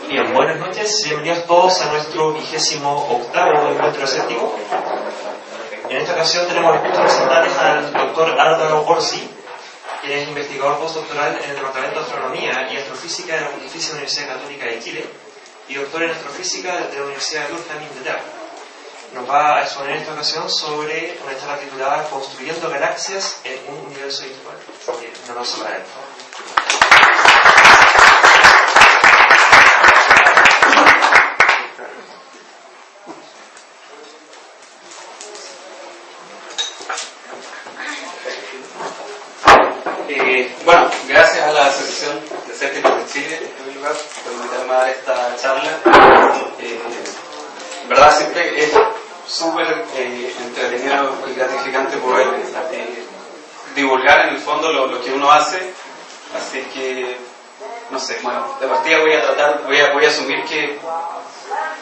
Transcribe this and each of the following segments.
Bien, buenas noches, bienvenidos todos a nuestro 28º encuentro escéptico. En esta ocasión tenemos el gusto de presentarles al doctor Ardano Orsi, quien es investigador postdoctoral en el Departamento de Astronomía y Astrofísica de la Pontificia Universidad Católica de Chile y doctor en Astrofísica de la Universidad de Durham, Inglaterra. Nos va a exponer en esta ocasión sobre una charla titulada Construyendo galaxias en un universo virtual. Un aplauso para él. Bueno, gracias a la Asociación de Escépticos de Chile, en primer lugar, por invitarme a dar esta charla. En verdad siempre es súper entretenido y gratificante poder divulgar en el fondo lo que uno hace, así que, no sé, bueno, de partida voy a asumir que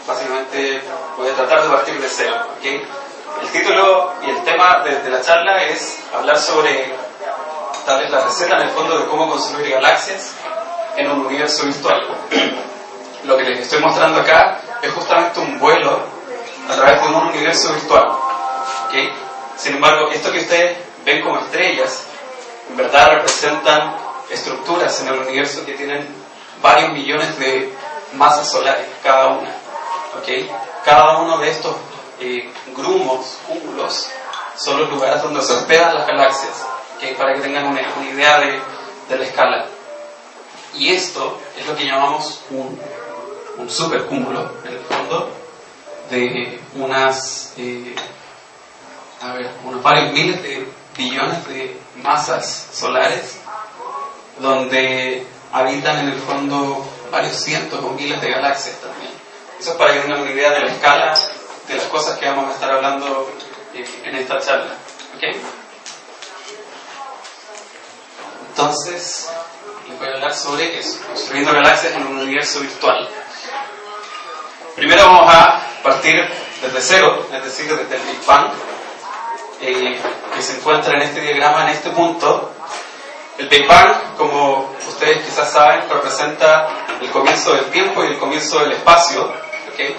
básicamente voy a tratar de partir de cero, ¿ok? El título y el tema de la charla es hablar sobre tal vez la receta en el fondo de cómo construir galaxias en un universo virtual. Lo que les estoy mostrando acá es justamente un vuelo a través de un universo virtual, ¿okay? Sin embargo, esto que ustedes ven como estrellas en verdad representan estructuras en el universo que tienen varios millones de masas solares cada una, ¿okay? Cada uno de estos grumos, cúmulos, son los lugares donde se hospedan las galaxias, ¿okay? Para que tengan una idea de la escala. Y esto es lo que llamamos un supercúmulo, en el fondo, de unos varios miles de billones de masas solares, donde habitan en el fondo varios cientos o miles de galaxias también. Eso es para que tengan una idea de la escala de las cosas que vamos a estar hablando en esta charla, ¿okay? Entonces, les voy a hablar sobre eso, construyendo galaxias en un universo virtual. Primero vamos a partir desde cero, es decir, desde el Big Bang, que se encuentra en este diagrama, en este punto. El Big Bang, como ustedes quizás saben, representa el comienzo del tiempo y el comienzo del espacio, ¿okay?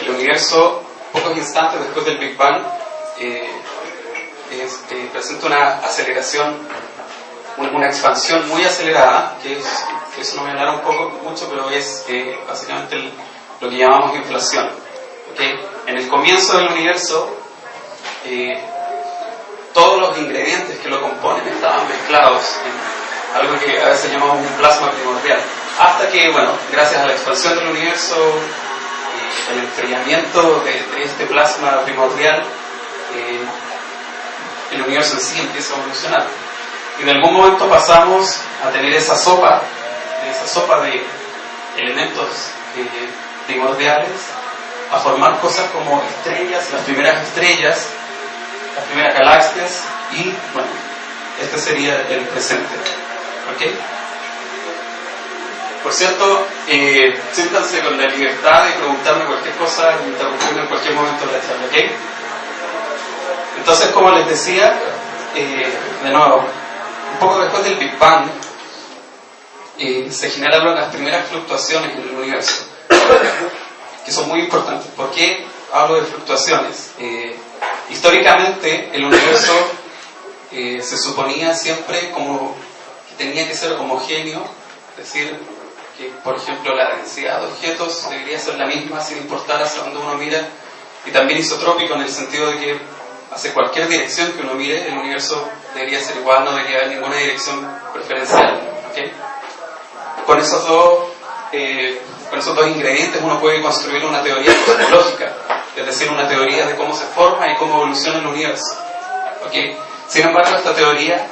El universo, pocos instantes después del Big Bang, presenta una aceleración, una expansión muy acelerada, que eso no me hablará mucho, pero es básicamente lo que llamamos inflación, ¿okay? En el comienzo del universo, todos los ingredientes que lo componen estaban mezclados en algo que a veces llamamos un plasma primordial, hasta que, bueno, gracias a la expansión del universo y el enfriamiento de este plasma primordial, el universo en sí empieza a evolucionar. Y en algún momento pasamos a tener esa sopa de elementos primordiales, a formar cosas como estrellas, las primeras galaxias, y bueno, este sería el presente, ¿ok? Por cierto, siéntanse con la libertad de preguntarme cualquier cosa, de interrumpirme en cualquier momento de la charla, ¿ok? Entonces, como les decía, de nuevo, un poco después del Big Bang, se generaron las primeras fluctuaciones en el universo, que son muy importantes. ¿Por qué hablo de fluctuaciones? Históricamente, el universo se suponía siempre como que tenía que ser homogéneo, es decir, que, por ejemplo, la densidad de objetos debería ser la misma sin importar hacia dónde uno mira, y también isotrópico en el sentido de que hacia cualquier dirección que uno mire, el universo debería ser igual, no debería haber ninguna dirección preferencial, ¿okay? Con esos dos ingredientes uno puede construir una teoría cosmológica, es decir, una teoría de cómo se forma y cómo evoluciona el universo, ¿okay? Sin embargo, a esta teoría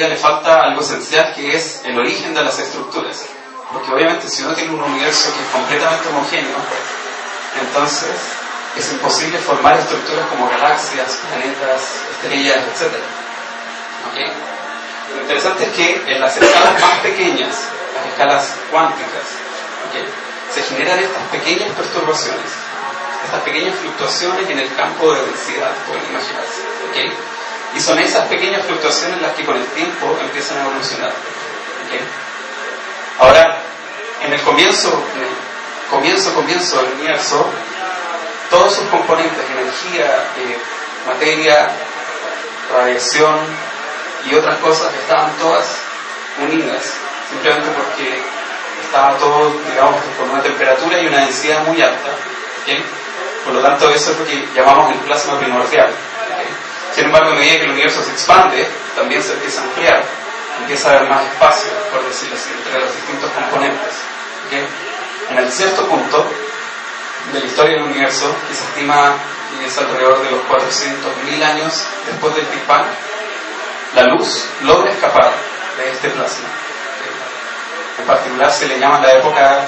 le falta algo esencial, que es el origen de las estructuras, porque obviamente si uno tiene un universo que es completamente homogéneo, entonces es imposible formar estructuras como galaxias, planetas, estrellas, etc. ¿Okay? Lo interesante es que en las escalas más pequeñas, las escalas cuánticas, ¿okay?, se generan estas pequeñas perturbaciones, estas pequeñas fluctuaciones en el campo de densidad, pueden imaginarse, ¿okay? Y son esas pequeñas fluctuaciones las que con el tiempo empiezan a evolucionar, ¿okay? Ahora, en en el comienzo del universo, todos sus componentes, energía, materia, radiación y otras cosas, estaban todas unidas, simplemente porque estaba todo, digamos, con una temperatura y una densidad muy alta, ¿okay? Por lo tanto, eso es lo que llamamos el plasma primordial, ¿okay? Sin embargo, a medida que el universo se expande, también se empieza a ampliar, empieza a haber más espacio, por decirlo así, entre los distintos componentes, ¿okay? En el cierto punto de la historia del universo, que se estima que es alrededor de los 400.000 años después del Big Bang, la luz logra escapar de este plasma. En particular se le llama la época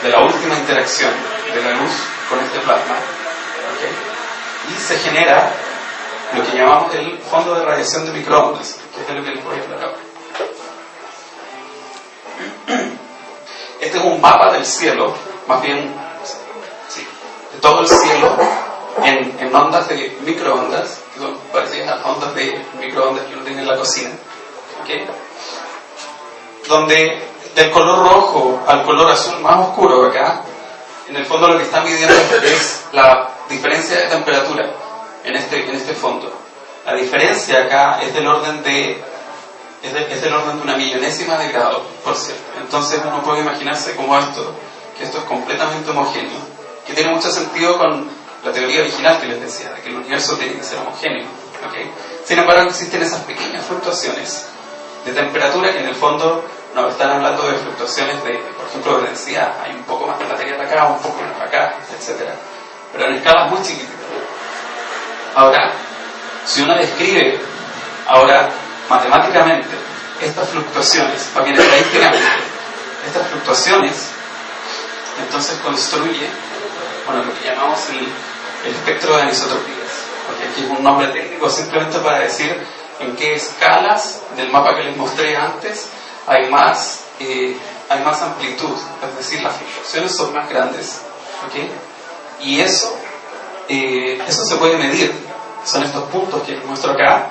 de la última interacción de la luz con este plasma, ¿okay? Y se genera lo que llamamos el fondo de radiación de microondas, que es de lo que les voy a hablar ahora. Este es un mapa del cielo, más bien, sí, de todo el cielo en ondas de microondas, que son parecidas a las ondas de microondas que uno tiene en la cocina, ¿okay? Donde del color rojo al color azul más oscuro acá, en el fondo lo que están midiendo es la diferencia de temperatura en este fondo. La diferencia acá es del orden de una millonésima de grado, por cierto. Entonces uno puede imaginarse como que esto es completamente homogéneo, que tiene mucho sentido con la teoría original que les decía, de que el universo tiene que ser homogéneo, ¿okay? Sin embargo, existen esas pequeñas fluctuaciones de temperatura que en el fondo nos están hablando de fluctuaciones de, por ejemplo, de densidad. Hay un poco más de material acá, un poco menos acá, etc. Pero en escalas muy chiquititas. Ahora, si uno describe matemáticamente estas fluctuaciones, más bien estadísticamente, estas fluctuaciones, entonces construye, lo que llamamos el espectro de anisotropías, porque aquí es un nombre técnico simplemente para decir en qué escalas del mapa que les mostré antes hay más amplitud, es decir, las fluctuaciones son más grandes, ¿okay? Y eso se puede medir, son estos puntos que les muestro acá,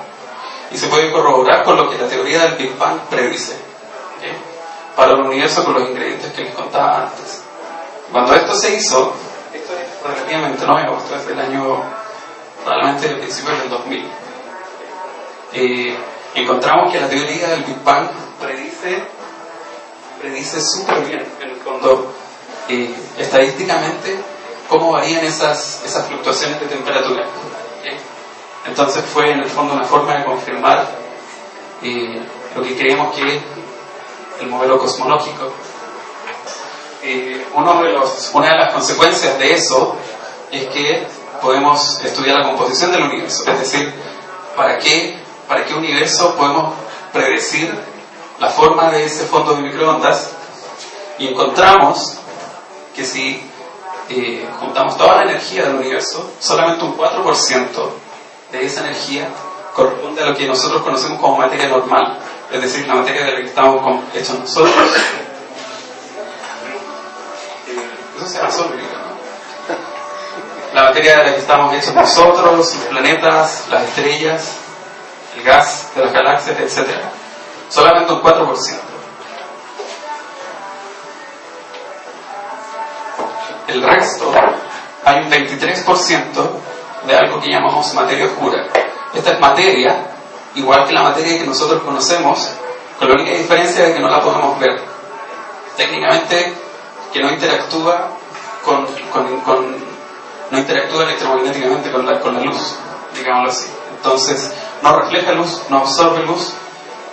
y se puede corroborar con lo que la teoría del Big Bang predice, ¿okay? Para un universo con los ingredientes que les contaba antes. Cuando esto se hizo, esto es relativamente nuevo, esto es del año, probablemente del principio del 2000, encontramos que la teoría del Big Bang predice súper bien, en el fondo, estadísticamente, cómo varían esas fluctuaciones de temperatura, ¿okay? Entonces fue en el fondo una forma de confirmar lo que creemos que es el modelo cosmológico. Una de las consecuencias de eso es que podemos estudiar la composición del universo, es decir, para qué universo podemos predecir la forma de ese fondo de microondas, y encontramos que si juntamos toda la energía del universo, solamente un 4% de esa energía corresponde a lo que nosotros conocemos como materia normal, es decir, la materia de la que estamos hechos nosotros. Eso se llama sólido, ¿no? La materia de la que estamos hechos nosotros, los planetas, las estrellas, el gas de las galaxias, etc. Solamente un 4%. El resto, hay un 23% de algo que llamamos materia oscura. Esta es materia, igual que la materia que nosotros conocemos, con la única diferencia de que no la podemos ver. Técnicamente, que no interactúa no interactúa electromagnéticamente con la luz, digámoslo así. Entonces, no refleja luz, no absorbe luz,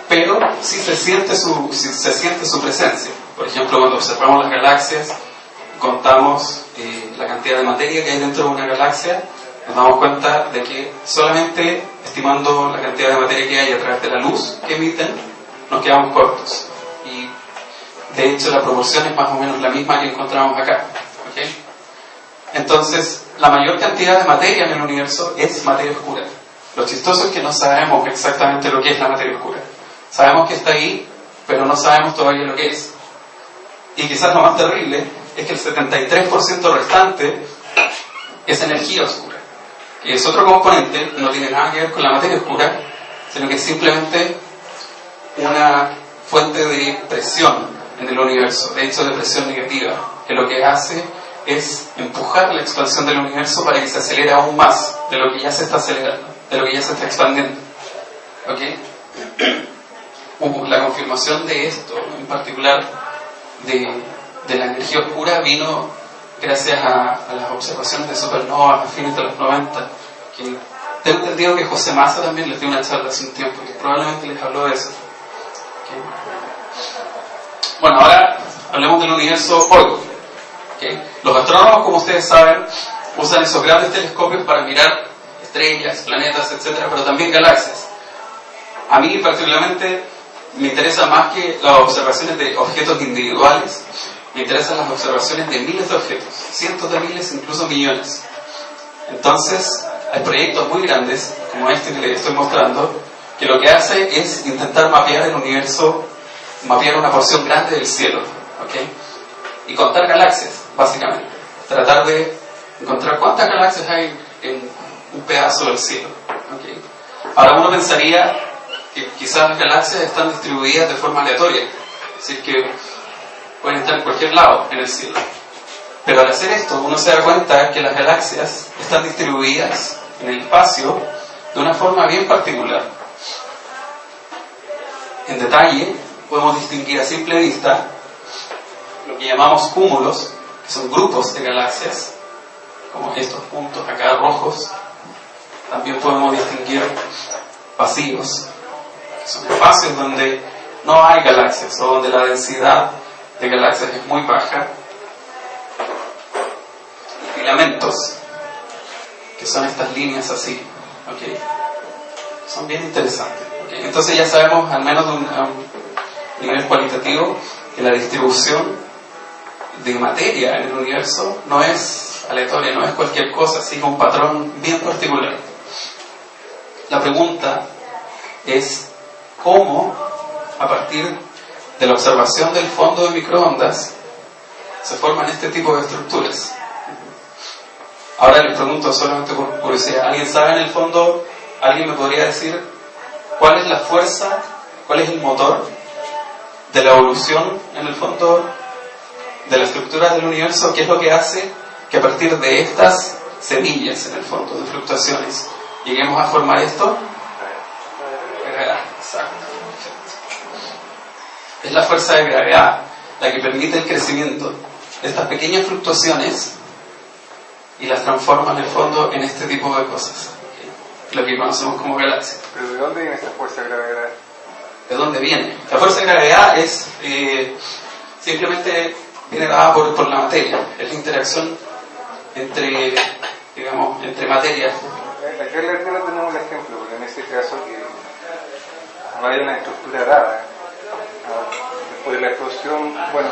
pero sí se siente su presencia. Por ejemplo, cuando observamos las galaxias, contamos la cantidad de materia que hay dentro de una galaxia, nos damos cuenta de que solamente estimando la cantidad de materia que hay a través de la luz que emiten, nos quedamos cortos. Y de hecho la proporción es más o menos la misma que encontramos acá, ¿okay? Entonces, la mayor cantidad de materia en el universo es materia oscura. Lo chistoso es que no sabemos exactamente lo que es la materia oscura. Sabemos que está ahí, pero no sabemos todavía lo que es. Y quizás lo más terrible es que el 73% restante es energía oscura, que es otro componente, no tiene nada que ver con la materia oscura, sino que es simplemente una fuente de presión en el universo, de hecho de presión negativa, que lo que hace es empujar la expansión del universo para que se acelere aún más de lo que ya se está acelerando, de lo que ya se está expandiendo. ¿Ok? La confirmación de esto, en particular de la energía oscura, vino gracias a las observaciones de supernovas a fines de los 90, que tengo entendido que José Massa también les dio una charla hace un tiempo, que probablemente les habló de eso. ¿Okay? Bueno, ahora hablemos del universo hoy. ¿Okay? Los astrónomos, como ustedes saben, usan esos grandes telescopios para mirar estrellas, planetas, etc., pero también galaxias. A mí particularmente me interesan más que las observaciones de objetos individuales, me interesan las observaciones de miles de objetos, cientos de miles, incluso millones. Entonces, hay proyectos muy grandes, como este que les estoy mostrando, que lo que hace es intentar mapear el universo, mapear una porción grande del cielo, ¿okay? Y contar galaxias, básicamente. Tratar de encontrar cuántas galaxias hay en un pedazo del cielo, ¿okay? Ahora uno pensaría que quizás las galaxias están distribuidas de forma aleatoria, es decir, que pueden estar en cualquier lado en el cielo. Pero al hacer esto, uno se da cuenta que las galaxias están distribuidas en el espacio de una forma bien particular. En detalle, podemos distinguir a simple vista lo que llamamos cúmulos, que son grupos de galaxias, como estos puntos acá rojos. También podemos distinguir vacíos, que son espacios donde no hay galaxias o donde la densidad de galaxias es muy baja. Y filamentos, que son estas líneas así, ¿okay? Son bien interesantes, ¿okay? Entonces ya sabemos, al menos a un nivel cualitativo, que la distribución de materia en el universo no es aleatoria, no es cualquier cosa, sigue un patrón bien particular. La pregunta es cómo, a partir de la observación del fondo de microondas, se forman este tipo de estructuras. Ahora les pregunto solamente por curiosidad, ¿alguien sabe en el fondo, alguien me podría decir cuál es la fuerza, cuál es el motor de la evolución en el fondo de la estructura del universo? ¿Qué es lo que hace que a partir de estas semillas en el fondo de fluctuaciones lleguemos a formar esto? Gravedad, exacto. Es la fuerza de gravedad la que permite el crecimiento de estas pequeñas fluctuaciones y las transforma en el fondo en este tipo de cosas, ¿okay? Lo que conocemos como galaxias. ¿Pero de dónde viene esta fuerza de gravedad? ¿De dónde viene? La fuerza de gravedad es simplemente viene dada por la materia, es la interacción entre, digamos, entre materias. Acá en la Tierra tenemos un ejemplo, porque en este caso que no hay una estructura dada. Después de la explosión, bueno,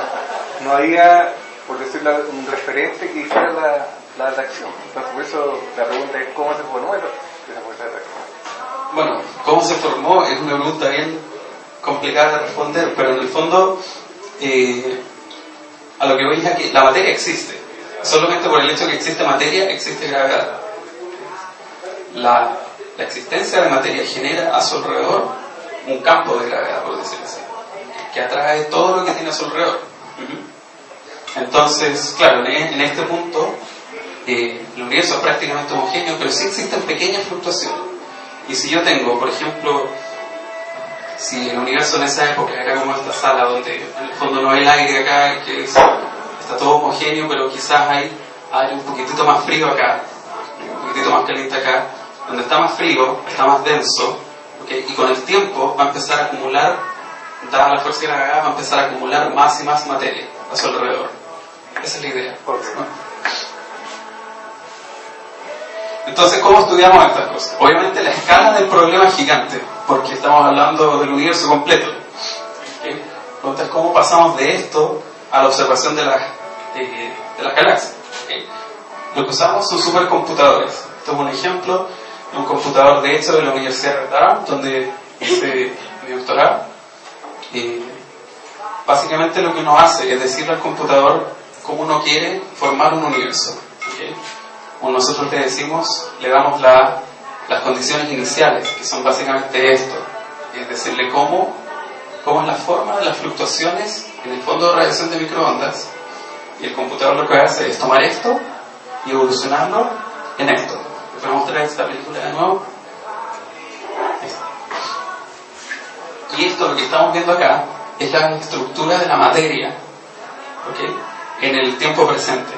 no había, por decirlo, un referente que hiciera la atracción. Entonces, por eso la pregunta es cómo se formó esa fuerza de atracción. Bueno, cómo se formó es una pregunta bien complicada de responder, pero en el fondo a lo que voy es que la materia existe. Solamente por el hecho de que existe materia, existe gravedad. La existencia de materia genera a su alrededor un campo de gravedad, por decirlo así, que atrae todo lo que tiene a su alrededor. Entonces, claro, en este punto el universo es prácticamente homogéneo, pero sí existen pequeñas fluctuaciones. Y si yo tengo, por ejemplo, si el universo en esa época era como esta sala donde en el fondo no hay aire acá, que está todo homogéneo, pero quizás hay un poquitito más frío acá, un poquitito más caliente acá, donde está más frío, está más denso, ¿okay? Y con el tiempo va a empezar a acumular, dada la fuerza de gravedad, va a empezar a acumular más y más materia a su alrededor. Esa es la idea. Entonces, ¿cómo estudiamos estas cosas? Obviamente la escala del problema es gigante, porque estamos hablando del universo completo, ¿okay? Entonces, ¿cómo pasamos de esto a la observación de las galaxias? ¿Okay? Lo que usamos son supercomputadores. Esto es un ejemplo de un computador, de hecho, de la Universidad de Durham, donde hice mi doctorado. Básicamente lo que uno hace es decirle al computador cómo uno quiere formar un universo, ¿okay? O nosotros le damos las condiciones iniciales, que son básicamente esto, es decirle cómo es la forma de las fluctuaciones en el fondo de radiación de microondas, y el computador lo que hace es tomar esto y evolucionarlo en esto. Les voy a mostrar esta película de nuevo. Y esto, lo que estamos viendo acá, es la estructura de la materia, ¿okay?, en el tiempo presente.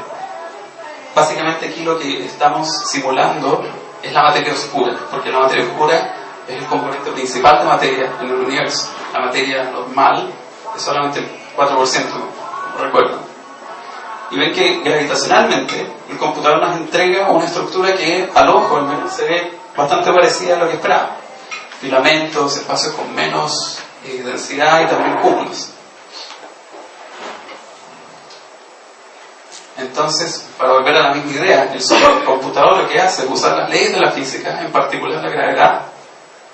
Básicamente aquí lo que estamos simulando es la materia oscura, porque la materia oscura es el componente principal de materia en el universo. La materia normal es solamente el 4%, como recuerdo. Y ven que gravitacionalmente el computador nos entrega una estructura que al ojo al menos se ve bastante parecida a lo que esperaba. Filamentos, espacios con menos densidad y también cúmulos. Entonces, para volver a la misma idea, el supercomputador lo que hace es usar las leyes de la física, en particular la gravedad,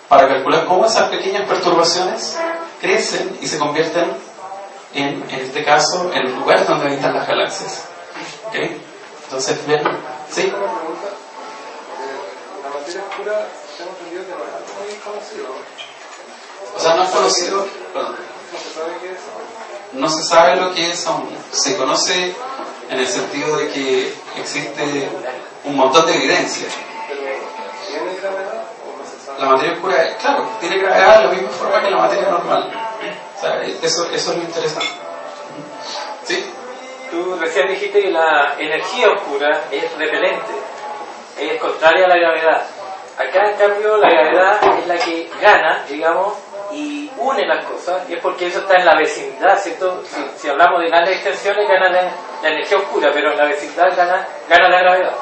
para calcular cómo esas pequeñas perturbaciones crecen y se convierten en este caso, en los lugares donde habitan las galaxias. ¿Okay? Entonces, ven, ¿sí? Una pregunta. La materia oscura, tengo entendido que no es muy conocido. O sea, no es conocido, perdón. ¿No se sabe qué es? No se sabe lo que es aún. Se conoce en el sentido de que existe un montón de evidencia. ¿Pero tiene gravedad o no se sabe? La materia oscura, claro, tiene gravedad de la misma forma que la materia normal. O sea, eso es lo interesante. ¿Sí? Tú recién dijiste que la energía oscura es repelente, es contraria a la gravedad. Acá, en cambio, la gravedad es la que gana, digamos, y une las cosas, y es porque eso está en la vecindad, ¿cierto? Si hablamos de grandes extensiones, gana la energía oscura, pero en la vecindad gana la gravedad.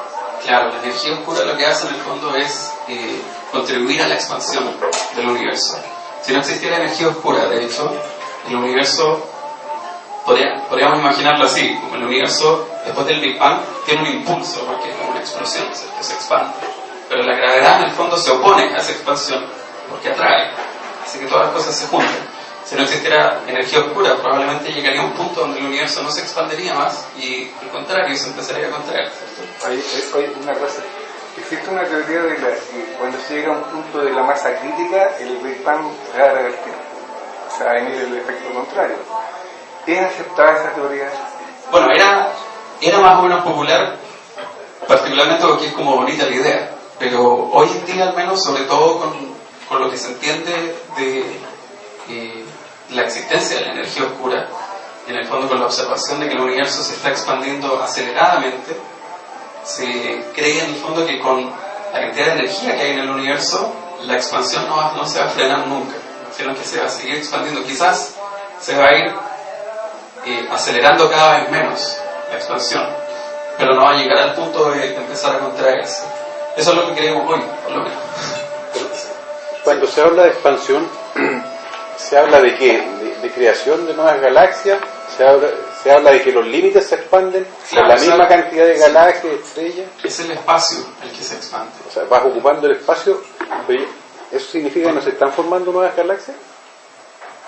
Claro, la energía oscura lo que hace en el fondo es contribuir a la expansión del universo. Si no existiera energía oscura, de hecho, el universo, podríamos imaginarlo así, como el universo después del Big Bang tiene un impulso, porque es como una explosión, que se expande. Pero la gravedad en el fondo se opone a esa expansión, porque atrae, así que todas las cosas se juntan. Si no existiera energía oscura, probablemente llegaría a un punto donde el universo no se expandería más y al contrario, se empezaría a contraer, ¿cierto? Hay una cosa. Existe una teoría de que cuando se llega a un punto de la masa crítica, el Big Bang se va a revertir. O sea, en el efecto contrario. ¿Es aceptada esa teoría? Bueno, era más o menos popular, particularmente porque es como bonita la idea, pero hoy en día al menos, sobre todo con lo que se entiende de la existencia de la energía oscura, en el fondo con la observación de que el universo se está expandiendo aceleradamente, se cree en el fondo que con la cantidad de energía que hay en el universo, la expansión no se va a frenar nunca, sino que se va a seguir expandiendo. Quizás se va a ir acelerando cada vez menos la expansión, pero no va a llegar al punto de empezar a contraerse. Eso es lo que creemos hoy, por lo menos. Cuando se habla de expansión, ¿se habla de qué? ¿De creación de nuevas galaxias? ¿Se habla de que los límites se expanden Claro, con la misma cantidad de galaxias y estrellas? Es el espacio el que se expande. O sea, vas ocupando el espacio, pero ¿eso significa que no se están formando nuevas galaxias?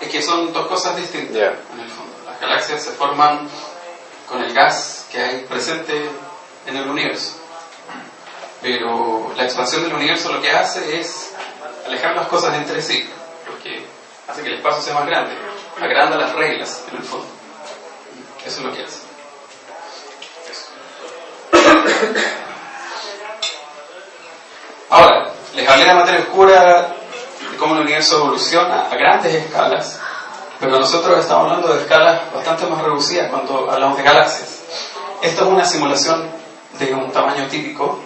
Es que son dos cosas distintas, Ya. en el fondo. Las galaxias se forman con el gas que hay presente en el universo. Pero la expansión del universo lo que hace es alejar las cosas entre sí, porque hace que el espacio sea más grande, agranda las reglas en el fondo. Eso es lo que hace. Ahora, les hablé de materia oscura, de cómo el universo evoluciona a grandes escalas, pero nosotros estamos hablando de escalas bastante más reducidas cuando hablamos de galaxias. Esto es una simulación de un tamaño típico.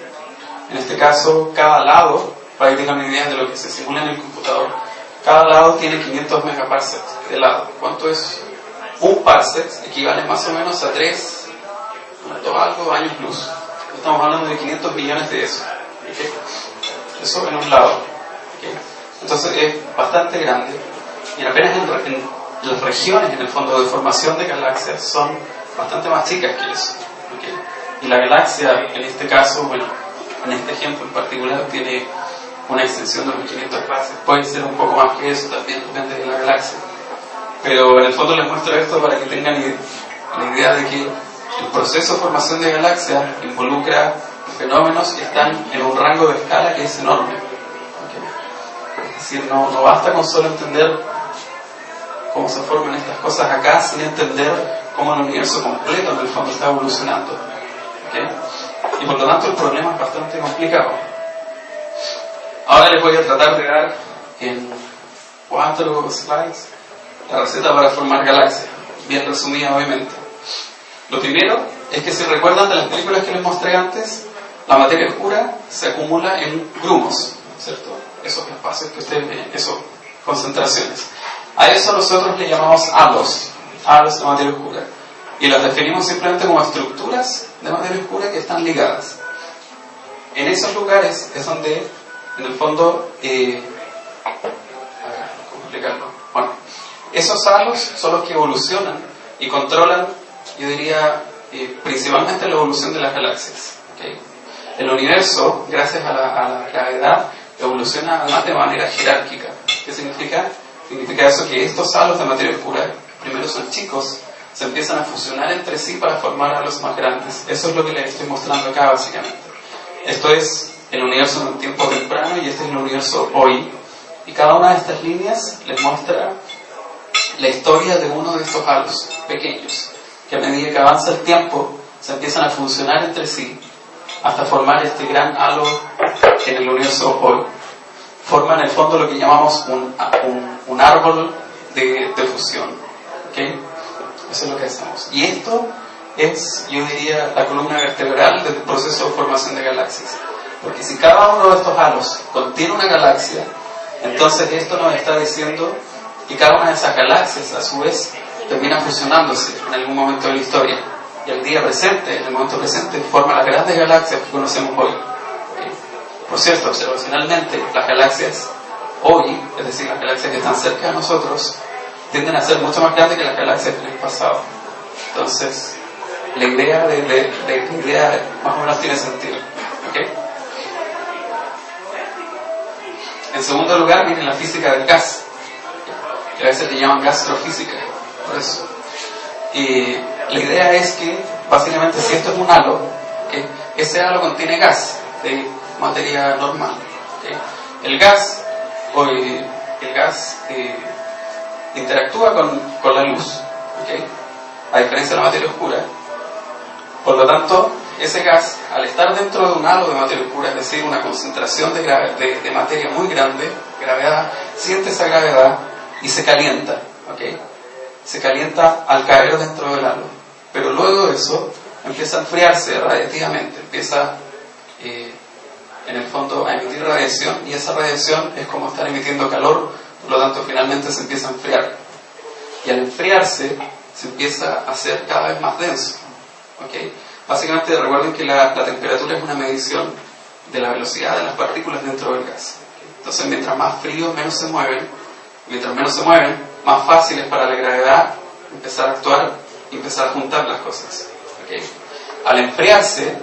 En este caso, cada lado, para que tengan una idea de lo que se simula en el computador, cada lado tiene 500 megaparsecs de lado. ¿Cuánto es? Un parsec equivale más o menos a 3 algo años luz. Estamos hablando de 500 millones de eso. ¿Okay? Eso en un lado. ¿Okay? Entonces es bastante grande. Y apenas en las regiones, en el fondo de formación de galaxias, son bastante más chicas que eso. ¿Okay? Y la galaxia, en este caso, bueno, en este ejemplo en particular, tiene una extensión de 1500 parsecs. Puede ser un poco más que eso, también depende de la galaxia. Pero en el fondo les muestro esto para que tengan la idea de que el proceso de formación de galaxias involucra fenómenos que están en un rango de escala que es enorme. ¿Okay? Es decir, no basta con solo entender cómo se forman estas cosas acá sin entender cómo el universo completo en el fondo está evolucionando. ¿Okay? Y por lo tanto el problema es bastante complicado. Ahora les voy a tratar de dar en 4 slides la receta para formar galaxias, bien resumida obviamente. Lo primero es que si recuerdan de las películas que les mostré antes, la materia oscura se acumula en grumos, ¿cierto? Esos espacios que ustedes ven, esas concentraciones. A eso nosotros le llamamos halos de materia oscura. Y las definimos simplemente como estructuras de materia oscura que están ligadas. En esos lugares es donde, en el fondo, ¿cómo explicarlo? Bueno, esos halos son los que evolucionan y controlan, yo diría, principalmente la evolución de las galaxias. ¿Okay? El universo, gracias a la gravedad, evoluciona además de manera jerárquica. ¿Qué significa? Significa eso que estos halos de materia oscura, primero son chicos, se empiezan a fusionar entre sí para formar halos más grandes. Eso es lo que les estoy mostrando acá básicamente. Esto es el universo en un tiempo temprano y este es el universo hoy. Y cada una de estas líneas les muestra la historia de uno de estos halos pequeños, que a medida que avanza el tiempo se empiezan a fusionar entre sí hasta formar este gran halo en el universo hoy. Forma en el fondo lo que llamamos un árbol de fusión. ¿Okay? Eso es lo que hacemos. Y esto es, yo diría, la columna vertebral del proceso de formación de galaxias. Porque si cada uno de estos halos contiene una galaxia, entonces esto nos está diciendo que cada una de esas galaxias, a su vez, termina fusionándose en algún momento de la historia. Y al día presente, en el momento presente, forma las grandes galaxias que conocemos hoy. ¿Okay? Por cierto, observacionalmente, las galaxias hoy, es decir, las galaxias que están cerca de nosotros, tienden a ser mucho más grandes que las galaxias del pasado. Entonces, la idea más o menos tiene sentido. ¿Okay? En segundo lugar, miren la física del gas, que a veces le llaman gastrofísica, por eso. Y la idea es que, básicamente, si esto es un halo, ¿okay? Ese halo contiene gas de materia normal. ¿Okay? El gas interactúa con la luz, ¿okay? A diferencia de la materia oscura. Por lo tanto, ese gas, al estar dentro de un halo de materia oscura, es decir, una concentración de materia muy grande, gravedad, siente esa gravedad y se calienta, ¿okay? Se calienta al caer dentro del halo. Pero luego de eso empieza a enfriarse radiativamente, empieza en el fondo a emitir radiación, y esa radiación es como estar emitiendo calor, por lo tanto finalmente se empieza a enfriar. Y al enfriarse se empieza a hacer cada vez más denso. ¿Okay? Básicamente recuerden que la temperatura es una medición de la velocidad de las partículas dentro del gas. ¿Okay? Entonces mientras más frío, menos se mueven. Mientras menos se mueven, más fácil es para la gravedad empezar a actuar y empezar a juntar las cosas. ¿Okay? Al enfriarse,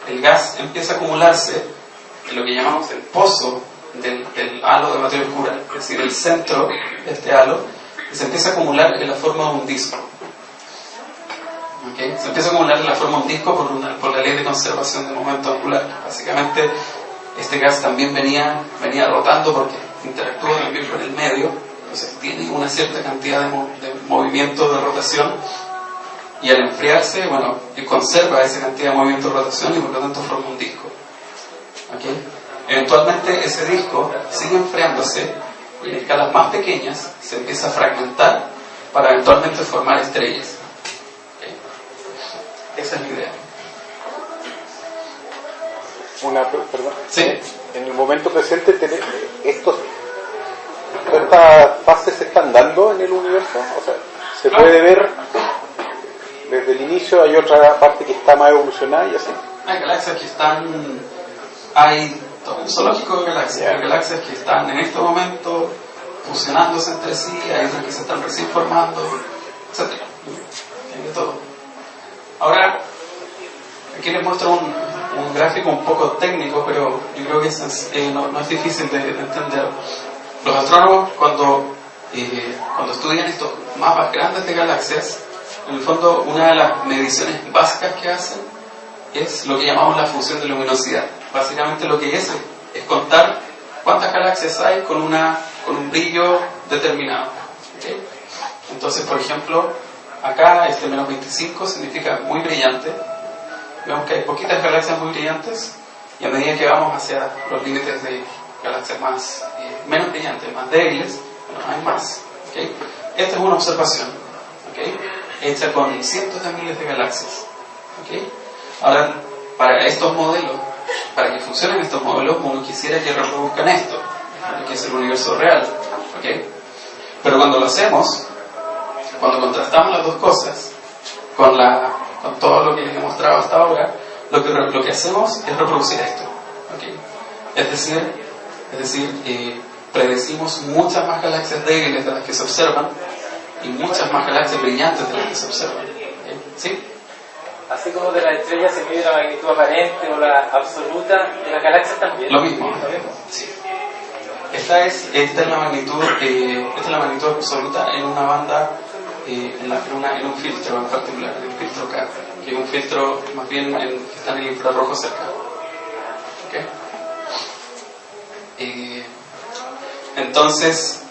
el gas empieza a acumularse en lo que llamamos el pozo del halo de materia oscura, es decir, el centro de este halo, y se empieza a acumular en la forma de un disco. ¿Okay? Se empieza a acumular en la forma de un disco por la ley de conservación de momento angular. Básicamente, este gas también venía rotando porque interactúa también con el medio, entonces tiene una cierta cantidad de movimiento de rotación, y al enfriarse, bueno, conserva esa cantidad de movimiento de rotación y por lo tanto forma un disco. ¿Okay? Eventualmente ese disco sigue enfriándose y en escalas más pequeñas se empieza a fragmentar para eventualmente formar estrellas. ¿Okay? Esa es la idea. Perdón. ¿Sí? En el momento presente, estas fases se están dando en el universo. O sea, se puede ver desde el inicio, hay otra parte que está más evolucionada y así. Hay galaxias que hay todo un zoológico de galaxias. Hay galaxias que están en este momento fusionándose entre sí, hay otras que se están recién formando, etc. Hay de todo. Ahora, aquí les muestro un gráfico un poco técnico, pero yo creo que no es difícil de entender. Los astrónomos, cuando estudian estos mapas grandes de galaxias, en el fondo una de las mediciones básicas que hacen es lo que llamamos la función de luminosidad. Básicamente lo que es contar cuántas galaxias hay con un brillo determinado. ¿Okay? Entonces, por ejemplo, acá este menos 25 significa muy brillante. Vemos que hay poquitas galaxias muy brillantes, y a medida que vamos hacia los límites de galaxias más menos brillantes, más débiles, bueno, hay más. ¿Okay? Esta es una observación, ¿okay?, hecha con cientos de miles de galaxias. ¿Okay? Ahora, para estos modelos, para que funcionen estos modelos, uno quisiera que reproduzcan esto, que es el universo real. ¿Okay? Pero cuando lo hacemos, cuando contrastamos las dos cosas con todo lo que les he mostrado hasta ahora, lo que hacemos es reproducir esto. ¿Okay? Es decir, predecimos muchas más galaxias débiles de las que se observan y muchas más galaxias brillantes de las que se observan. ¿Okay? ¿Sí? Así como de las estrellas se mide la magnitud aparente o la absoluta, de las galaxias también. Lo mismo. Sí. Esta es la magnitud absoluta en una banda, en un filtro en particular, el filtro K, que es un filtro más bien que está en el infrarrojo cercano. ¿Okay? Entonces,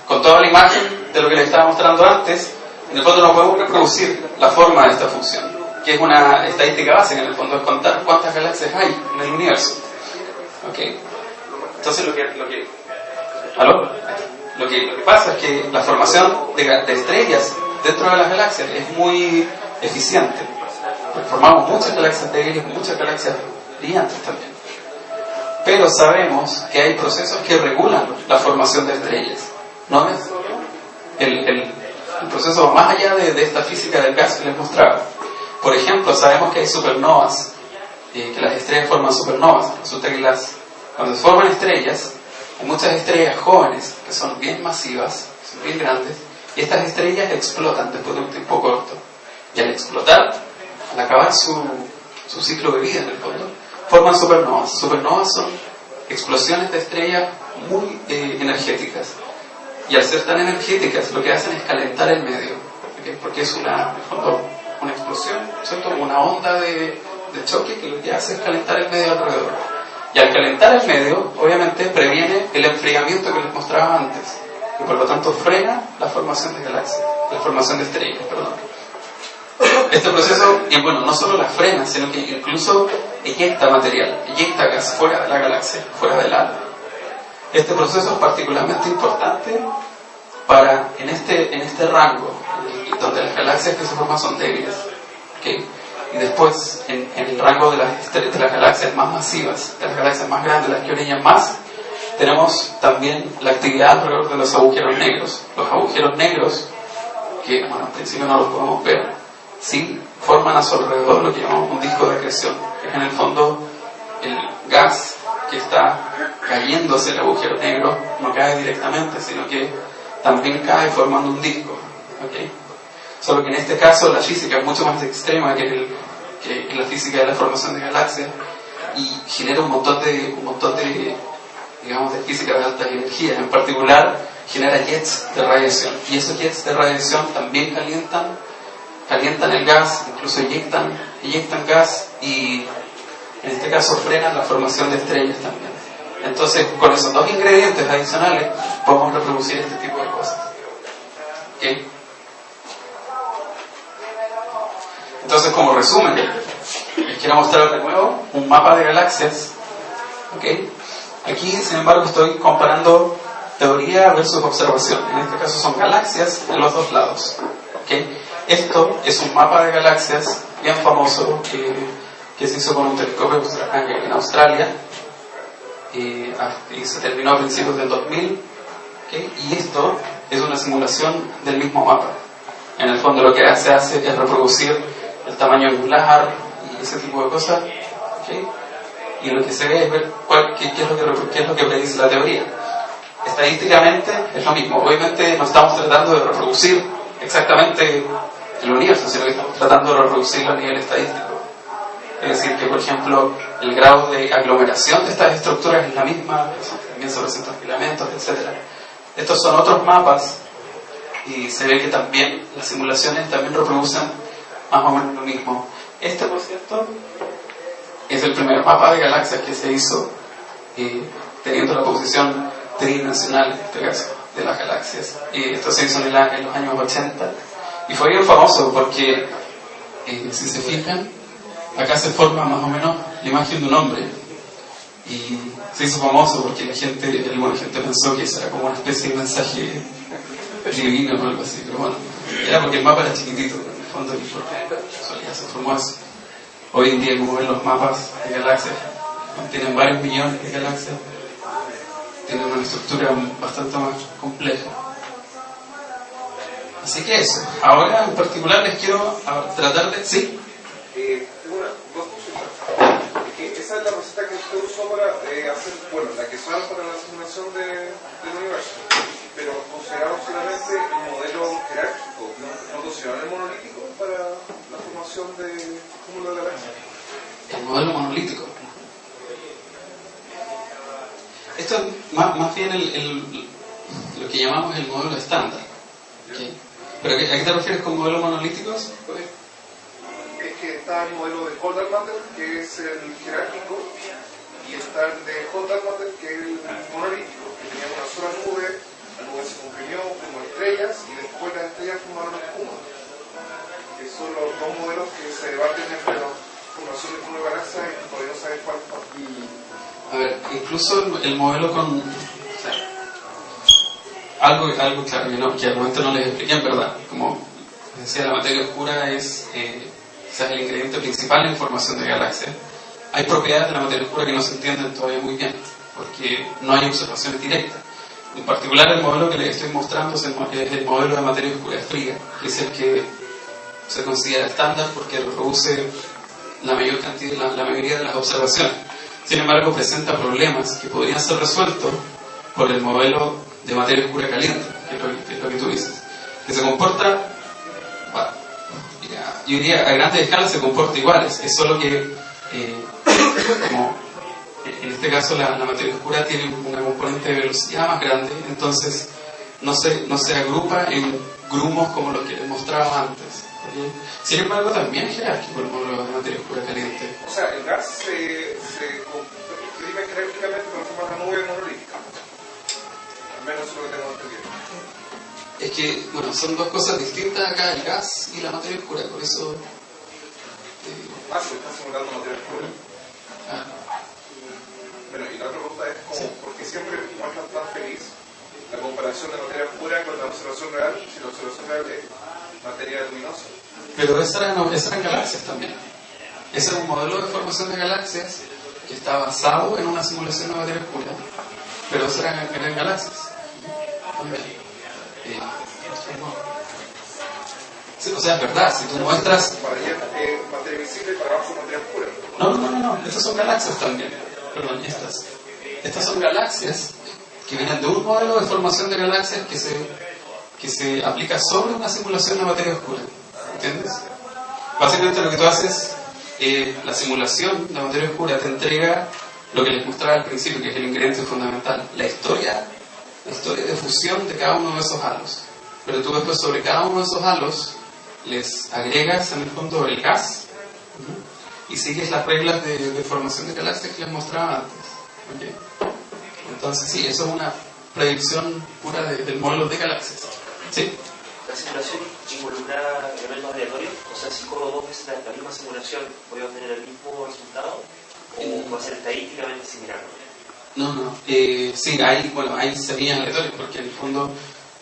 con toda la imagen de lo que les estaba mostrando antes, en el fondo no podemos reproducir la forma de esta función, que es una estadística básica, en el fondo es contar cuántas galaxias hay en el universo. ¿Okay? Entonces lo que pasa es que la formación de estrellas dentro de las galaxias es muy eficiente. Formamos muchas galaxias débiles, muchas galaxias brillantes también. Pero sabemos que hay procesos que regulan la formación de estrellas. ¿No es? El proceso más allá de esta física del gas que les mostraba. Por ejemplo, sabemos que hay supernovas, que las estrellas forman supernovas. Resulta que cuando se forman estrellas, hay muchas estrellas jóvenes que son bien masivas, son bien grandes, y estas estrellas explotan después de un tiempo corto. Y al explotar, al acabar su ciclo de vida en el fondo, forman supernovas. Supernovas son explosiones de estrellas muy energéticas. Y al ser tan energéticas, lo que hacen es calentar el medio. ¿Okay? Porque es en el fondo, una explosión, ¿cierto? Una onda de choque que lo que hace es calentar el medio alrededor. Y al calentar el medio, obviamente previene el enfriamiento que les mostraba antes. Y por lo tanto frena la formación de galaxias, la formación de estrellas, perdón. Este proceso, y bueno, no solo la frena, sino que incluso eyecta material, eyecta gas fuera de la galaxia, fuera del halo. Este proceso es particularmente importante en este rango, donde las galaxias que se forman son débiles. ¿Okay? Y después, en el rango de las galaxias más masivas, de las galaxias más grandes, las que brillan más, tenemos también la actividad alrededor de los agujeros negros. Los agujeros negros, que bueno, al principio no los podemos ver, sí forman a su alrededor lo que llamamos un disco de acreción, que es en el fondo el gas que está cayéndose el agujero negro, no cae directamente, sino que también cae formando un disco. ¿Okay? Solo que en este caso la física es mucho más extrema que la física de la formación de galaxias, y genera un montón de digamos, de física de altas energías. En particular, genera jets de radiación, y esos jets de radiación también calientan el gas, incluso eyectan gas, y en este caso frenan la formación de estrellas también. Entonces, con esos dos ingredientes adicionales podemos reproducir este tipo de cosas. ¿Okay? Entonces, como resumen, les quiero mostrar de nuevo un mapa de galaxias. ¿Okay? Aquí, sin embargo, estoy comparando teoría versus observación. En este caso son galaxias en los dos lados. ¿Okay? Esto es un mapa de galaxias bien famoso que se hizo con un telescopio en Australia, y se terminó a principios del 2000. ¿Okay? Y esto es una simulación del mismo mapa. En el fondo lo que se hace es reproducir el tamaño angular y ese tipo de cosas. ¿Okay? Y lo que se ve es ver qué es lo que predice la teoría. Estadísticamente es lo mismo. Obviamente no estamos tratando de reproducir exactamente el universo, sino que estamos tratando de reproducirlo a nivel estadístico. Es decir, que por ejemplo el grado de aglomeración de estas estructuras es la misma, también sobre ciertos filamentos, etc. Estos son otros mapas, y se ve que también las simulaciones también reproducen más o menos lo mismo. Este, por cierto, es el primer mapa de galaxias que se hizo, teniendo la posición tridimensional en este caso. de las galaxias. Y esto se hizo en los años 80 y fue bien famoso porque, si se fijan, acá se forma más o menos la imagen de un hombre y se hizo famoso porque alguna gente pensó que eso era como una especie de mensaje divino o algo así, pero bueno, era porque el mapa era chiquitito, en el fondo ya se formó así. Hoy en día, como ven, los mapas de galaxias contienen varios millones de galaxias, tienen una estructura bastante más compleja. Así que eso. Ahora en particular les quiero tratar de... ¿Sí? Tengo dos consultas. Esa es la receta que usted usó para hacer, bueno, la que usaron para la simulación del universo, pero consideraron solamente el modelo jerárquico, no consideraron el monolítico para la formación de cúmulo de galaxias. El modelo monolítico. Esto es más bien lo que llamamos el modelo estándar. ¿Okay? ¿Pero a qué te refieres con modelos monolíticos? Es que está el modelo de Holdermatter, que es el jerárquico, y está el de Holdermatter, que es el monolítico, que tenía una sola nube, la nube se comprimió como estrellas, y después las estrellas formaron el cúmulo. Que son los dos modelos que se debaten entre la formación de cúmulo de galaxias y todavía no saben cuál es cuál. A ver, incluso el modelo con... O sea, algo claro, que al momento no les expliqué, en verdad. Como decía, la materia oscura es el ingrediente principal en formación de galaxias. Hay propiedades de la materia oscura que no se entienden todavía muy bien, porque no hay observaciones directas. En particular, el modelo que les estoy mostrando es el modelo de materia oscura fría, que es el que se considera estándar porque reproduce la mayoría de las observaciones. Sin embargo, presenta problemas que podrían ser resueltos por el modelo de materia oscura caliente, que es lo que tú dices, que se comporta, bueno, yo diría a grandes escalas se comporta igual, es solo que como en este caso la materia oscura tiene una componente de velocidad más grande, entonces no se agrupa en grumos como los que les mostraba antes. ¿Okay? Sin embargo, también es jerárquico el modelo de materia oscura caliente. O sea, el gas se comprime jerárquicamente con forma de nube monolítica. Al menos eso es lo que tengo entendido. Es que, bueno, son dos cosas distintas acá, el gas y la materia oscura, por eso... Se está simulando materia oscura. Bueno, y la otra pregunta es como, ¿por qué siempre muestran tan feliz la comparación de materia oscura con la observación real, si la observación real es materia luminosa? Pero esas eran galaxias también. Ese es un modelo de formación de galaxias que está basado en una simulación de materia oscura, pero esas eran galaxias. Sí, o sea, es verdad, si tú muestras... Para allá materia visible y para abajo materia oscura. No, estas son galaxias también. Perdón, estas son galaxias que vienen de un modelo de formación de galaxias que se aplica sobre una simulación de materia oscura. ¿Entiendes? Básicamente lo que tú haces, la simulación de materia oscura te entrega lo que les mostraba al principio, que es el ingrediente fundamental, la historia de fusión de cada uno de esos halos. Pero tú después sobre cada uno de esos halos les agregas en el fondo el gas y sigues las reglas de formación de galaxias que les mostraba antes. ¿Okay? Entonces sí, eso es una predicción pura del modelo de galaxias. ¿Sí? La simulación involucra elementos aleatorios, o sea, si corro dos veces la misma simulación, ¿voy a obtener el mismo resultado? ¿O va a ser estadísticamente similar? No. Sí, hay semillas aleatorias, porque en el fondo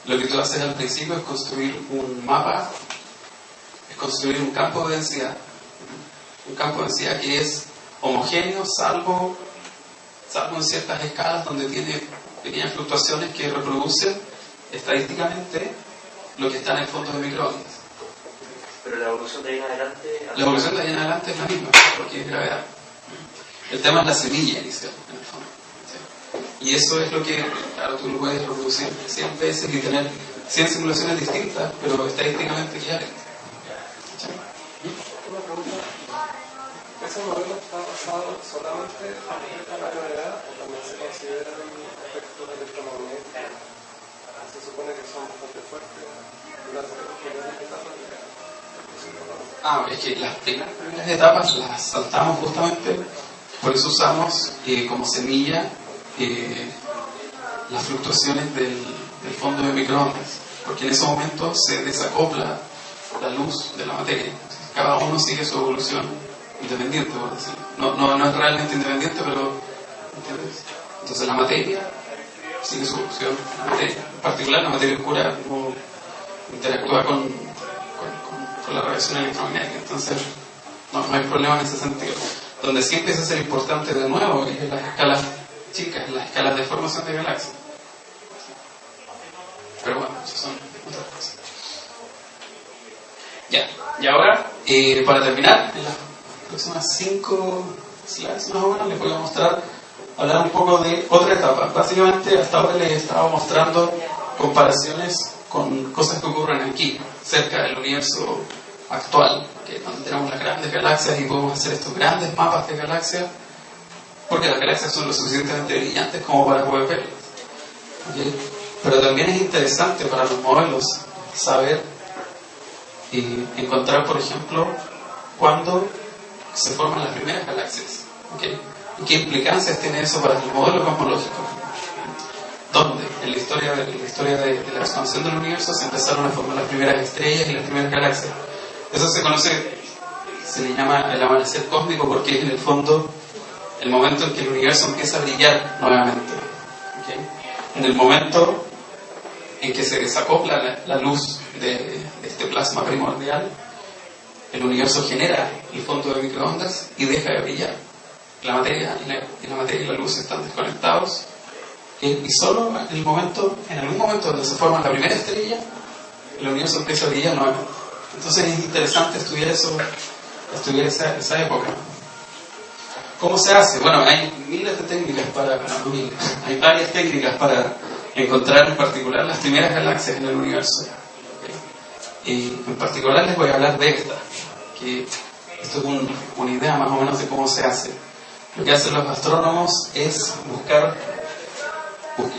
lo que tú haces al principio es construir un mapa, es construir un campo de densidad. Un campo de densidad que es homogéneo, salvo en ciertas escalas donde tiene pequeñas fluctuaciones que reproducen estadísticamente lo que está en el fondo de microondas. Pero la evolución de ahí en adelante... La evolución de ahí en adelante es la misma, porque es gravedad. El tema es la semilla inicial, en el fondo. ¿Sí? Y eso es lo que, claro, tú lo puedes reproducir 100 veces y tener 100 simulaciones distintas, pero estadísticamente equivalentes. ¿Sí? Una pregunta. ¿Ese modelo está basado solamente en la gravedad o también se consideran efectos electromagnéticos? Se supone que son bastante fuertes durante las primeras etapas de... Es que las primeras etapas las saltamos justamente, por eso usamos como semilla las fluctuaciones del fondo de microondas, porque en ese momento se desacopla la luz de la materia. Cada uno sigue su evolución independiente, por decirlo. No es realmente independiente, pero ¿entiendes? Entonces la materia sigue su evolución. La materia, en particular la materia oscura, no interactúa con la radiación electromagnética. Entonces no hay problema en ese sentido. Donde sí empieza a ser importante de nuevo es en las escalas chicas, en las escalas de formación de galaxias. Pero bueno, eso son otras cosas. Ya, y ahora, para terminar, en las próximas 5 slides más o menos les voy a mostrar, hablar un poco de otra etapa. Básicamente, hasta ahora les estaba mostrando comparaciones con cosas que ocurren aquí, cerca del universo actual, que donde tenemos las grandes galaxias y podemos hacer estos grandes mapas de galaxias, porque las galaxias son lo suficientemente brillantes como para poder verlas. ¿Okay? Pero también es interesante para los modelos saber y encontrar, por ejemplo, cuándo se forman las primeras galaxias. ¿Okay? ¿Y qué implicancias tiene eso para el modelo cosmológico? ¿Dónde? En la historia de la expansión del universo se empezaron a formar las primeras estrellas y las primeras galaxias. Eso se conoce, se le llama el amanecer cósmico, porque es en el fondo el momento en que el universo empieza a brillar nuevamente. ¿Okay? En el momento en que se desacopla la luz de este plasma primordial, el universo genera el fondo de microondas y deja de brillar. La materia y la luz están desconectados, y solo en algún momento donde se forma la primera estrella, el universo empieza a brillar nuevamente. Entonces es interesante estudiar esa época. ¿Cómo se hace? Bueno, hay miles de técnicas hay varias técnicas para encontrar en particular las primeras galaxias en el universo. ¿Okay? Y en particular les voy a hablar de esta, que esto es una idea más o menos de cómo se hace. Lo que hacen los astrónomos es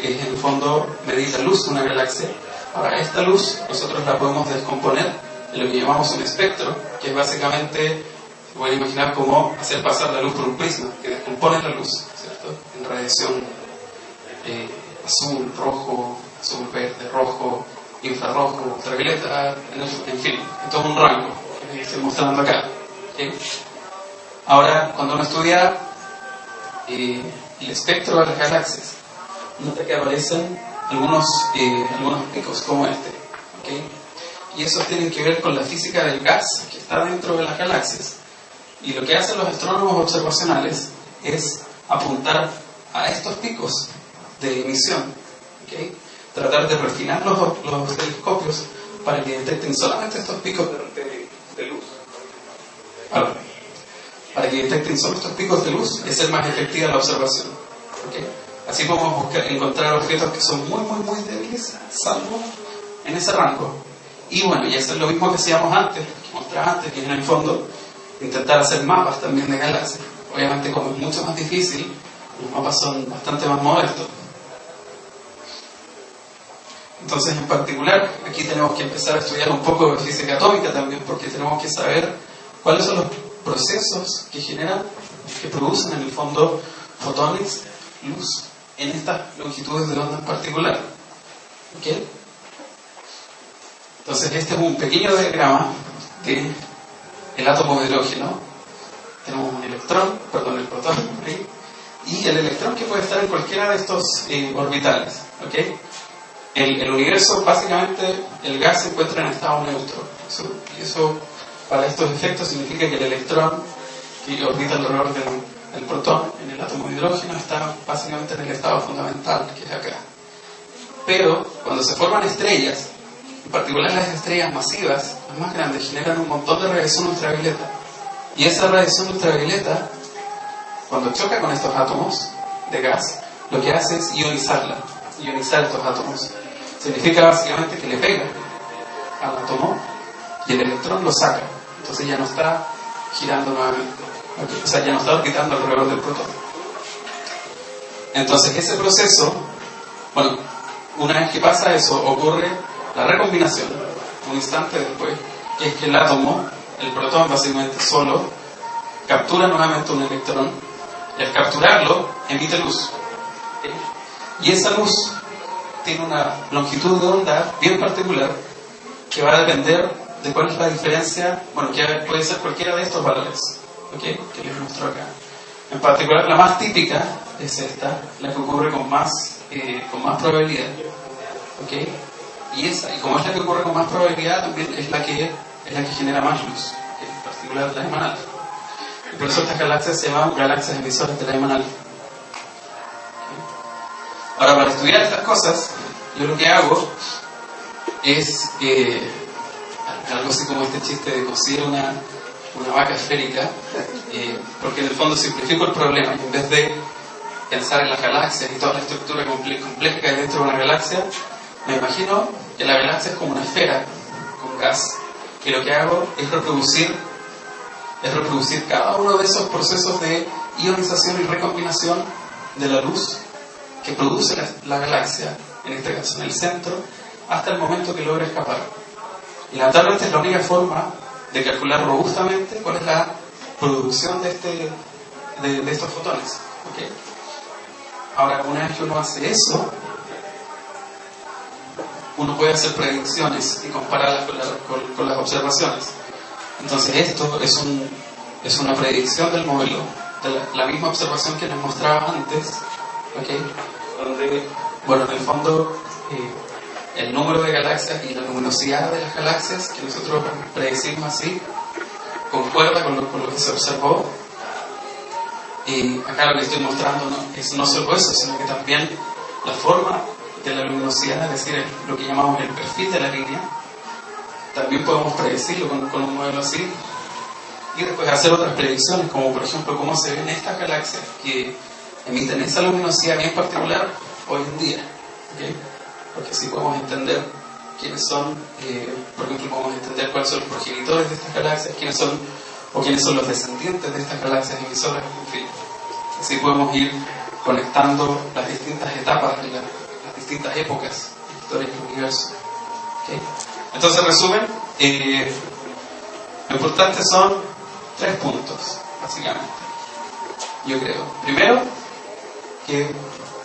en el fondo medir la luz de una galaxia. Ahora, esta luz nosotros la podemos descomponer en lo que llamamos un espectro, que es básicamente, se pueden imaginar como hacer pasar la luz por un prisma, que descompone la luz, ¿cierto? En radiación azul, rojo, azul, verde, rojo, infrarrojo, ultravioleta, en fin, en todo un rango que estoy mostrando acá. ¿Okay? Ahora, cuando uno estudia el espectro de las galaxias, nota que aparecen algunos picos como este. ¿Okay? Y esos tienen que ver con la física del gas que está dentro de las galaxias. Y lo que hacen los astrónomos observacionales es apuntar a estos picos de emisión. ¿Okay? Tratar de refinar los telescopios para que detecten solamente estos picos de luz. Para que detecten solo estos picos de luz y hacer más efectiva la observación. ¿Okay? Así podemos encontrar objetos que son muy, muy, muy débiles, salvo en ese rango. Y bueno, y eso es lo mismo que hacíamos antes, que mostraba antes, que en el fondo intentar hacer mapas también de galaxias. Obviamente, como es mucho más difícil, los mapas son bastante más modestos. Entonces, en particular, aquí tenemos que empezar a estudiar un poco de física atómica también, porque tenemos que saber cuáles son los procesos que producen en el fondo fotones, luz, en estas longitudes de onda en particular. ¿Okay? Entonces, este es un pequeño diagrama del átomo de hidrógeno. Tenemos un el protón, ¿okay? Y el electrón que puede estar en cualquiera de estos orbitales. ¿Okay? El universo, básicamente, el gas se encuentra en estado neutro. Y eso, para estos efectos, significa que el electrón que orbita alrededor del protón en el átomo de hidrógeno está básicamente en el estado fundamental, que es acá. Pero, cuando se forman estrellas, en particular las estrellas masivas, las más grandes, generan un montón de radiación ultravioleta. Y esa radiación ultravioleta, cuando choca con estos átomos de gas, lo que hace es ionizar estos átomos. Significa básicamente que le pega al átomo y el electrón lo saca. Entonces ya no está girando nuevamente. ¿Okay? O sea, ya no está orbitando alrededor del protón. Entonces ese proceso, bueno, una vez que pasa eso, ocurre la recombinación, un instante después, que es que el átomo, el protón básicamente solo, captura nuevamente un electrón y al capturarlo emite luz. ¿Okay? Y esa luz tiene una longitud de onda bien particular que va a depender de cuál es la diferencia, bueno, que puede ser cualquiera de estos valores, ¿ok? Que les muestro acá. En particular, la más típica es esta, la que ocurre con más probabilidad, ¿ok? Y como es la que ocurre con más probabilidad, también es la que genera más luz, ¿okay? En particular la Lyman alfa. Y por eso estas galaxias se llaman galaxias emisoras de Lyman alfa. Ahora, para estudiar estas cosas, yo lo que hago es algo así como este chiste de conseguir una vaca esférica, porque en el fondo simplifico el problema. Y en vez de pensar en las galaxias y toda la estructura compleja que hay dentro de una galaxia, me imagino que la galaxia es como una esfera con gas, y lo que hago es reproducir cada uno de esos procesos de ionización y recombinación de la luz que produce la galaxia, en este caso en el centro, hasta el momento que logra escapar. Y lamentablemente es la única forma de calcular robustamente cuál es la producción de estos fotones, ¿okay? Ahora, una vez que uno hace eso, uno puede hacer predicciones y compararlas con las observaciones. Entonces esto es una predicción del modelo, de la misma observación que les mostraba antes, ¿okay? Donde, bueno, en el fondo el número de galaxias y la luminosidad de las galaxias que nosotros predecimos así concuerda con lo que se observó. Y acá lo que estoy mostrando es no solo eso, sino que también la forma de la luminosidad, es decir, lo que llamamos el perfil de la línea, también podemos predecirlo con un modelo así, y después hacer otras predicciones, como por ejemplo cómo se ven estas galaxias que emiten esa luminosidad bien particular hoy en día, ¿okay? Porque así podemos entender quiénes son, por ejemplo, podemos entender cuáles son los progenitores de estas galaxias, quiénes son los descendientes de estas galaxias emisoras, en fin. Así podemos ir conectando las distintas etapas de las distintas épocas de la historia del universo. ¿Okay? Entonces, en resumen, lo importante son 3 puntos, básicamente. Yo creo. Primero, que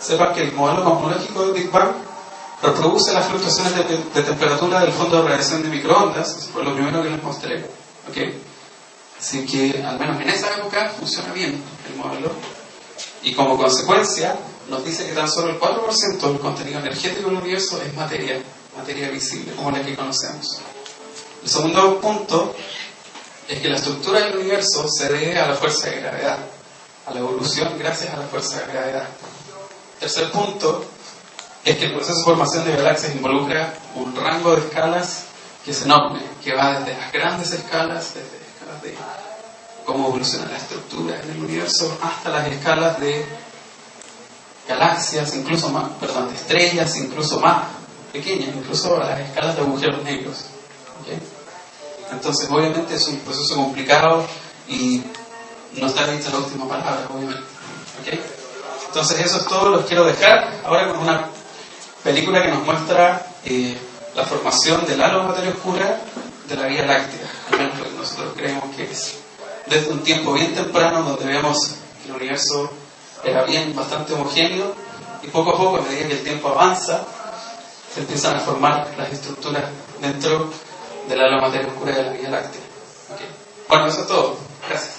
sepan que el modelo cosmológico del Big Bang reproduce las fluctuaciones de temperatura del fondo de radiación de microondas. Eso fue lo primero que les mostré. ¿Okay? Así que, al menos en esa época, funciona bien el modelo. Y como consecuencia, nos dice que tan solo el 4% del contenido energético del universo es materia visible, como la que conocemos. El segundo punto es que la estructura del universo se debe a la fuerza de gravedad, a la evolución gracias a la fuerza de gravedad. Tercer punto es que el proceso de formación de galaxias involucra un rango de escalas que es enorme, que va desde las grandes escalas, desde escalas de cómo evoluciona la estructura en el universo, hasta las escalas de galaxias, incluso más, de estrellas, incluso más pequeñas, incluso a las escalas de agujeros negros. ¿Okay? Entonces, obviamente es un proceso complicado y no está dicha la última palabra, obviamente. ¿Okay? Entonces, eso es todo, los quiero dejar ahora con una película que nos muestra la formación del halo de materia oscura de la Vía Láctea, al menos lo que nosotros creemos que es. Desde un tiempo bien temprano, donde vemos que el universo era bastante homogéneo, y poco a poco, a medida que el tiempo avanza, se empiezan a formar las estructuras dentro del halo de materia oscura de la Vía Láctea. ¿Okay? Bueno, eso es todo. Gracias.